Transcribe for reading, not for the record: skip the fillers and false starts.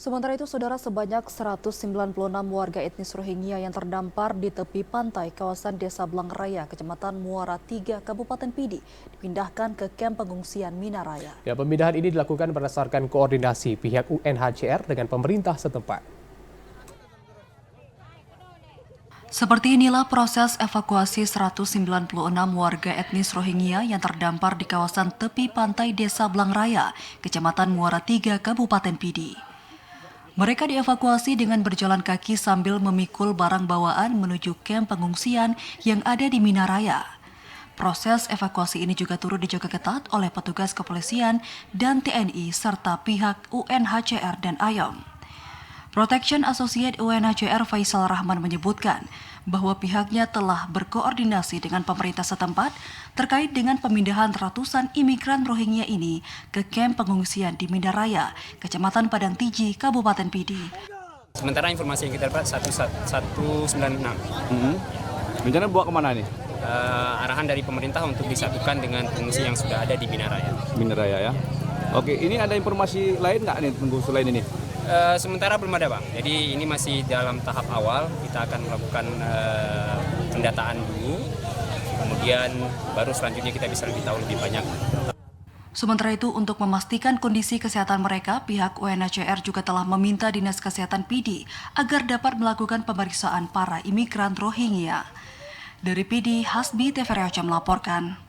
Sementara itu, saudara, sebanyak 196 warga etnis Rohingya yang terdampar di tepi pantai kawasan Desa Blangraya, Kecamatan Muara 3, Kabupaten Pidi, dipindahkan ke kamp pengungsian Minaraya. Ya, pemindahan ini dilakukan berdasarkan koordinasi pihak UNHCR dengan pemerintah setempat. Seperti inilah proses evakuasi 196 warga etnis Rohingya yang terdampar di kawasan tepi pantai Desa Blangraya, Kecamatan Muara 3, Kabupaten Pidi. Mereka dievakuasi dengan berjalan kaki sambil memikul barang bawaan menuju kamp pengungsian yang ada di Minaraya. Proses evakuasi ini juga turut dijaga ketat oleh petugas kepolisian dan TNI serta pihak UNHCR dan AYOM. Protection Associate UNHCR Faisal Rahman menyebutkan bahwa pihaknya telah berkoordinasi dengan pemerintah setempat terkait dengan pemindahan ratusan imigran Rohingya ini ke kamp pengungsian di Minaraya, Kecamatan Padang Tiji, Kabupaten Pidi. Sementara informasi yang kita dapat 196. Rencana bawa kemana nih? Arahan dari pemerintah untuk disatukan dengan pengungsi yang sudah ada di Minaraya. Minaraya ya. Oke, ini ada informasi lain nggak nih tunggu selain ini? Sementara belum ada, Bang. Jadi ini masih dalam tahap awal. Kita akan melakukan pendataan dulu. Kemudian baru selanjutnya kita bisa lebih tahu lebih banyak. Sementara itu, untuk memastikan kondisi kesehatan mereka, pihak UNHCR juga telah meminta Dinas Kesehatan Pidi agar dapat melakukan pemeriksaan para imigran Rohingya. Dari Pidi, Hasbi TVRI melaporkan.